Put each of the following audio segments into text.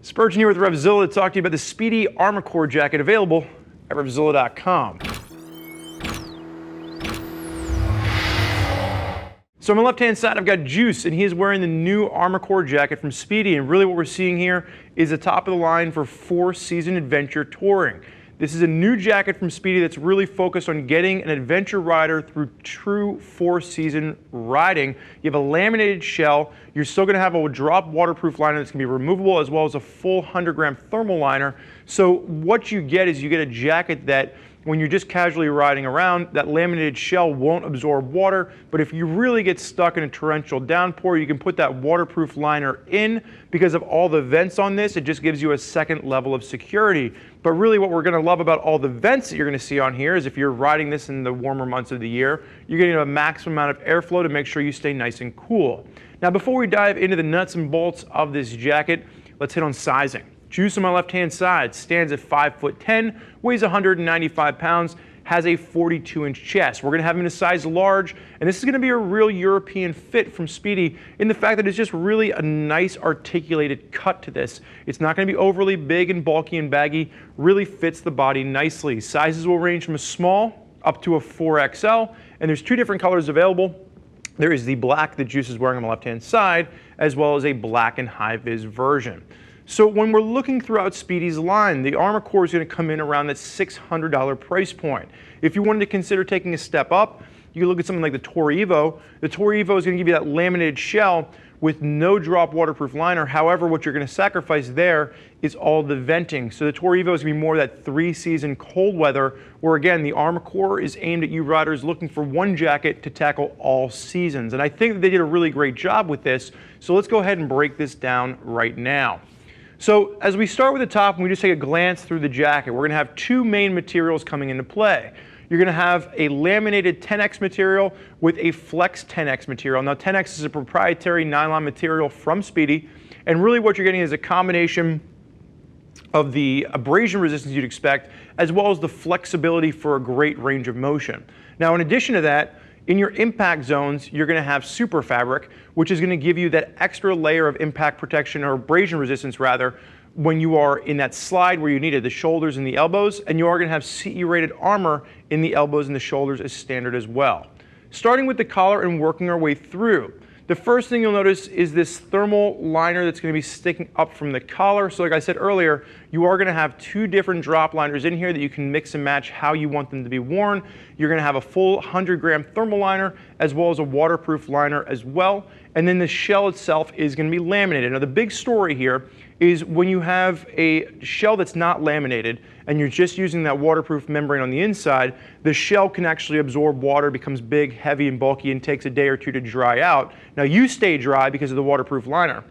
Spurgeon here with RevZilla to talk to you about the Spidi Armakore jacket available at RevZilla.com. So on my left-hand side, I've got Juice, and he is wearing the new Armakore jacket from Spidi. And really what we're seeing here is the top of the line for four-season adventure touring. This is a new jacket from Spidi that's really focused on getting an adventure rider through true four-season riding. You have a laminated shell. You're still going to have a drop waterproof liner that's going to be removable, as well as a full 100-gram thermal liner. So what you get is you get a jacket that, when you're just casually riding around, that laminated shell won't absorb water, but if you really get stuck in a torrential downpour, you can put that waterproof liner in. Because of all the vents on this, it just gives you a second level of security. But really what we're going to love about all the vents that you're going to see on here is if you're riding this in the warmer months of the year, you're getting a maximum amount of airflow to make sure you stay nice and cool. Now before we dive into the nuts and bolts of this jacket, let's hit on sizing. Juice on my left-hand side stands at 5'10", weighs 195 pounds, has a 42-inch chest. We're going to have him in a size large, and this is going to be a real European fit from Spidi in the fact that it's just really a nice articulated cut to this. It's not going to be overly big and bulky and baggy, really fits the body nicely. Sizes will range from a small up to a 4XL, and there's two different colors available. There is the black that Juice is wearing on the left-hand side, as well as a black and high-vis version. So when we're looking throughout Spidi's line, the Armakore is going to come in around that $600 price point. If you wanted to consider taking a step up, you can look at something like the Tour Evo. The Tour Evo is going to give you that laminated shell with no drop waterproof liner. However, what you're going to sacrifice there is all the venting. So the Tour Evo is going to be more that three-season cold weather, where again, the Armakore is aimed at you riders looking for one jacket to tackle all seasons. And I think that they did a really great job with this. So let's go ahead and break this down right now. So as we start with the top and we just take a glance through the jacket, we're going to have two main materials coming into play. You're going to have a laminated Tenax material with a flex Tenax material. Now Tenax is a proprietary nylon material from Spidi, and really what you're getting is a combination of the abrasion resistance you'd expect, as well as the flexibility for a great range of motion. Now in addition to that, in your impact zones, you're going to have Superfabric, which is going to give you that extra layer of impact protection, or abrasion resistance rather, when you are in that slide where you need it, the shoulders and the elbows, and you are going to have CE rated armor in the elbows and the shoulders as standard as well. Starting with the collar and working our way through. The first thing you'll notice is this thermal liner that's going to be sticking up from the collar. So like I said earlier, you are going to have two different drop liners in here that you can mix and match how you want them to be worn. You're going to have a full 100-gram thermal liner, as well as a waterproof liner as well. And then the shell itself is going to be laminated. Now the big story here is when you have a shell that's not laminated and you're just using that waterproof membrane on the inside, the shell can actually absorb water, becomes big, heavy, and bulky, and takes a day or two to dry out. Now you stay dry because of the waterproof liner.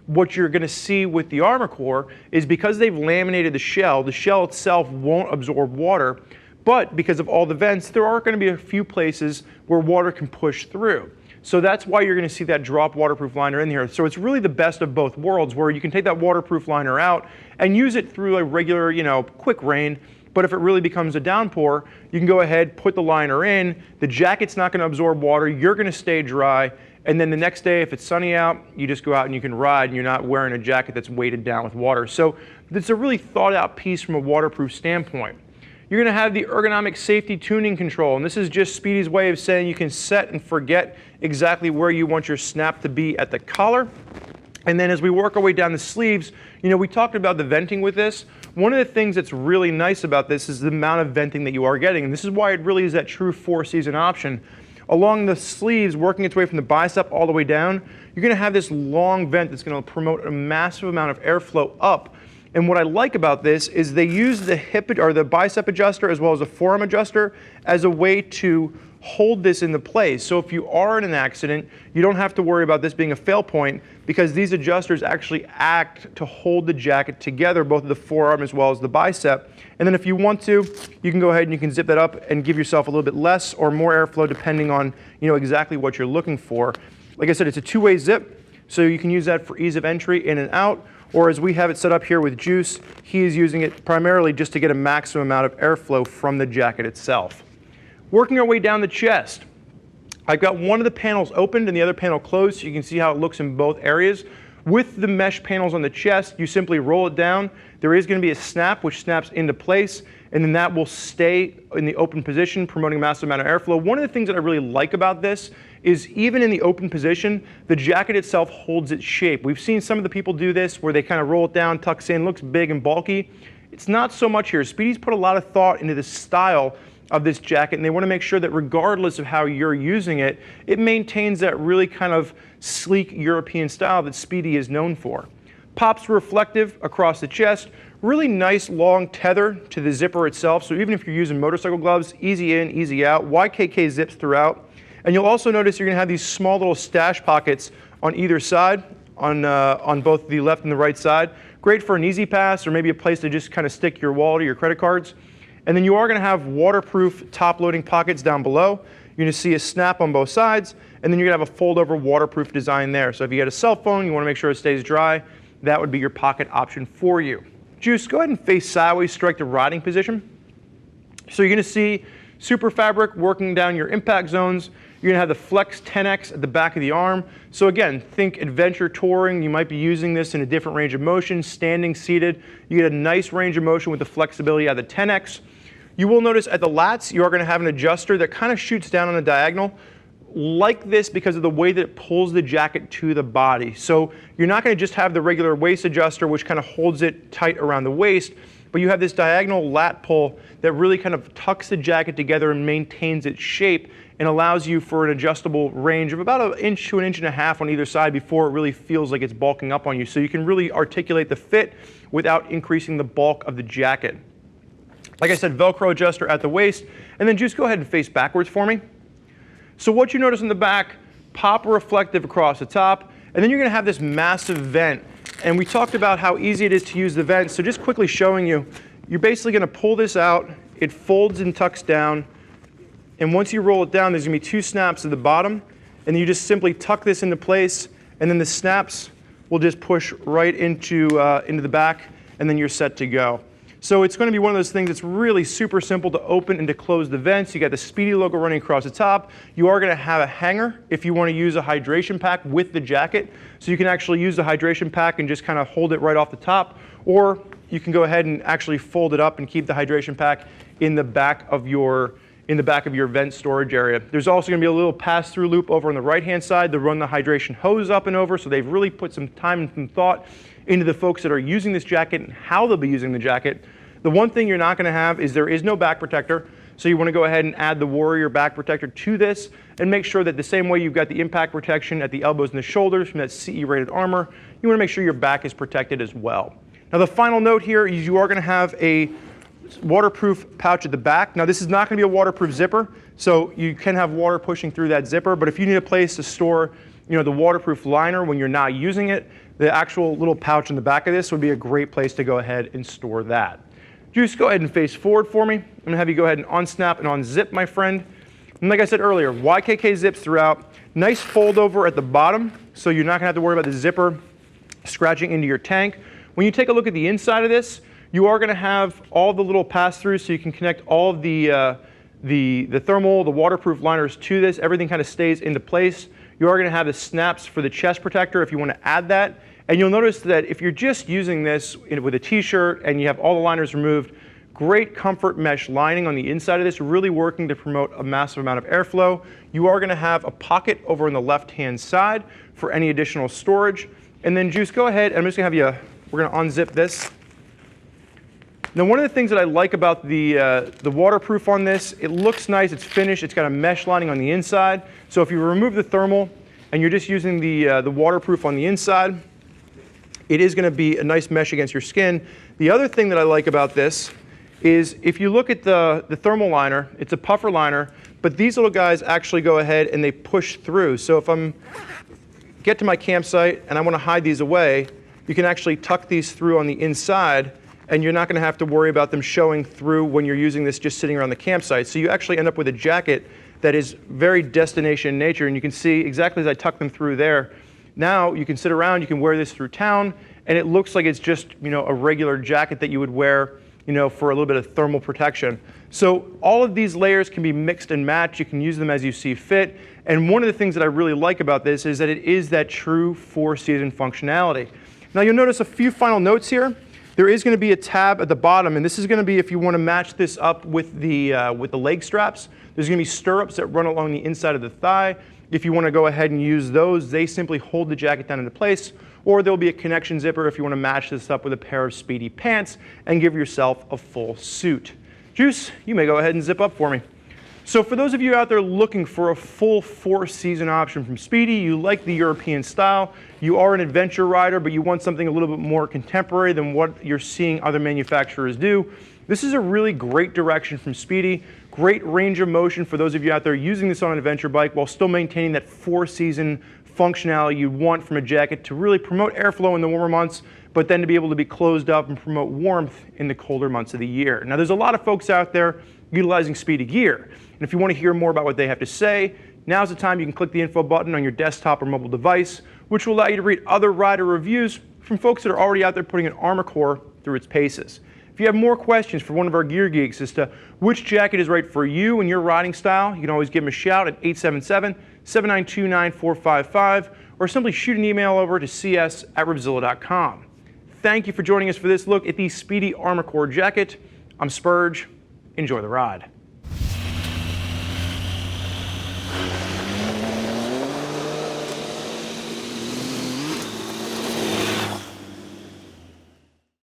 What you're going to see with the Armakore is because they've laminated the shell itself won't absorb water, but because of all the vents, there are going to be a few places where water can push through. So that's why you're going to see that drop waterproof liner in here. So it's really the best of both worlds, where you can take that waterproof liner out and use it through a regular, quick rain. But if it really becomes a downpour, you can go ahead, put the liner in. The jacket's not going to absorb water. You're going to stay dry. And then the next day, if it's sunny out, you just go out and you can ride, and you're not wearing a jacket that's weighted down with water. So it's a really thought out piece from a waterproof standpoint. You're going to have the ergonomic safety tuning control, and this is just Spidi's way of saying you can set and forget exactly where you want your snap to be at the collar. And then as we work our way down the sleeves, we talked about the venting with this. One of the things that's really nice about this is the amount of venting that you are getting, and this is why it really is that true four-season option. Along the sleeves, working its way from the bicep all the way down, you're going to have this long vent that's going to promote a massive amount of airflow up. And what I like about this is they use the hip or the bicep adjuster as well as a forearm adjuster as a way to hold this into place. So if you are in an accident, you don't have to worry about this being a fail point, because these adjusters actually act to hold the jacket together, both the forearm as well as the bicep. And then if you want to, you can go ahead and you can zip that up and give yourself a little bit less or more airflow depending on exactly what you're looking for. Like I said, it's a two-way zip, so you can use that for ease of entry in and out. Or as we have it set up here with Juice, he is using it primarily just to get a maximum amount of airflow from the jacket itself. Working our way down the chest, I've got one of the panels opened and the other panel closed, so you can see how it looks in both areas. With the mesh panels on the chest, you simply roll it down. There is going to be a snap, which snaps into place, and then that will stay in the open position, promoting a massive amount of airflow. One of the things that I really like about this is even in the open position, the jacket itself holds its shape. We've seen some of the people do this where they kind of roll it down, tucks in, looks big and bulky. It's not so much here. Spidi's put a lot of thought into the style of this jacket, and they want to make sure that regardless of how you're using it, it maintains that really kind of sleek European style that Spidi is known for. Pops reflective across the chest, really nice long tether to the zipper itself, so even if you're using motorcycle gloves, easy in, easy out, YKK zips throughout. And you'll also notice you're going to have these small little stash pockets on either side, on both the left and the right side. Great for an easy pass or maybe a place to just kind of stick your wallet or your credit cards. And then you are going to have waterproof top loading pockets down below. You're going to see a snap on both sides, and then you're going to have a fold over waterproof design there. So if you get a cell phone, you want to make sure it stays dry, that would be your pocket option for you. Juice, go ahead and face sideways, strike the riding position. So you're going to see Superfabric working down your impact zones. You're going to have the Flex Tenax at the back of the arm. So again, think adventure touring. You might be using this in a different range of motion, standing, seated. You get a nice range of motion with the flexibility of the Tenax. You will notice at the lats, you are going to have an adjuster that kind of shoots down on a diagonal like this because of the way that it pulls the jacket to the body. So you're not going to just have the regular waist adjuster, which kind of holds it tight around the waist, but you have this diagonal lat pull that really kind of tucks the jacket together and maintains its shape and allows you for an adjustable range of about an inch to an inch and a half on either side before it really feels like it's bulking up on you. So you can really articulate the fit without increasing the bulk of the jacket. Like I said, Velcro adjuster at the waist, and then just go ahead and face backwards for me. So what you notice in the back, pop reflective across the top, and then you're going to have this massive vent. And we talked about how easy it is to use the vent, so just quickly showing you, you're basically going to pull this out, it folds and tucks down, and once you roll it down, there's going to be two snaps at the bottom, and you just simply tuck this into place, and then the snaps will just push right into the back, and then you're set to go. So it's going to be one of those things that's really super simple to open and to close the vents. You got the Spidi logo running across the top. You are going to have a hanger if you want to use a hydration pack with the jacket. So you can actually use the hydration pack and just kind of hold it right off the top. Or you can go ahead and actually fold it up and keep the hydration pack in the back of your vent storage area. There's also going to be a little pass-through loop over on the right-hand side to run the hydration hose up and over. So they've really put some time and some thought into the folks that are using this jacket and how they'll be using the jacket. The one thing you're not going to have is there is no back protector. So you want to go ahead and add the Warrior back protector to this and make sure that the same way you've got the impact protection at the elbows and the shoulders from that CE rated armor, you want to make sure your back is protected as well. Now the final note here is you are going to have a waterproof pouch at the back. Now this is not going to be a waterproof zipper, so you can have water pushing through that zipper, but if you need a place to store the waterproof liner when you're not using it, the actual little pouch in the back of this would be a great place to go ahead and store that. Juice, go ahead and face forward for me. I'm going to have you go ahead and unsnap and unzip, my friend. And like I said earlier, YKK zips throughout. Nice fold over at the bottom, so you're not going to have to worry about the zipper scratching into your tank. When you take a look at the inside of this, you are going to have all the little pass-throughs so you can connect all of the thermal, the waterproof liners to this. Everything kind of stays into place. You are going to have the snaps for the chest protector if you want to add that. And you'll notice that if you're just using this with a t-shirt and you have all the liners removed, great comfort mesh lining on the inside of this, really working to promote a massive amount of airflow. You are going to have a pocket over on the left-hand side for any additional storage. And then Juice, go ahead, I'm just going to have you, we're going to unzip this. Now one of the things that I like about the waterproof on this, it looks nice, it's finished, it's got a mesh lining on the inside. So if you remove the thermal and you're just using the waterproof on the inside, it is going to be a nice mesh against your skin. The other thing that I like about this is if you look at the thermal liner, it's a puffer liner, but these little guys actually go ahead and they push through. So if I'm get to my campsite and I want to hide these away, you can actually tuck these through on the inside, and you're not going to have to worry about them showing through when you're using this just sitting around the campsite. So you actually end up with a jacket that is very destination in nature, and you can see exactly as I tuck them through there. Now you can sit around, you can wear this through town, and it looks like it's just a regular jacket that you would wear for a little bit of thermal protection. So all of these layers can be mixed and matched. You can use them as you see fit. And one of the things that I really like about this is that it is that true 4-season functionality. Now you'll notice a few final notes here. There is going to be a tab at the bottom, and this is going to be if you want to match this up with the leg straps. There's going to be stirrups that run along the inside of the thigh. If you want to go ahead and use those, they simply hold the jacket down into place, or there'll be a connection zipper if you want to match this up with a pair of Spidi pants and give yourself a full suit. Juice, you may go ahead and zip up for me. So for those of you out there looking for a full 4-season option from Spidi, you like the European style, you are an adventure rider, but you want something a little bit more contemporary than what you're seeing other manufacturers do, this is a really great direction from Spidi. Great range of motion for those of you out there using this on an adventure bike while still maintaining that 4-season functionality you want from a jacket to really promote airflow in the warmer months, but then to be able to be closed up and promote warmth in the colder months of the year. Now there's a lot of folks out there utilizing Spidi gear. And if you want to hear more about what they have to say, now's the time you can click the info button on your desktop or mobile device, which will allow you to read other rider reviews from folks that are already out there putting an Armakore through its paces. If you have more questions for one of our gear geeks as to which jacket is right for you and your riding style, you can always give them a shout at 877-792-9455 or simply shoot an email over to cs@RevZilla.com. Thank you for joining us for this look at the Spidi Armakore jacket. I'm Spurge. Enjoy the ride.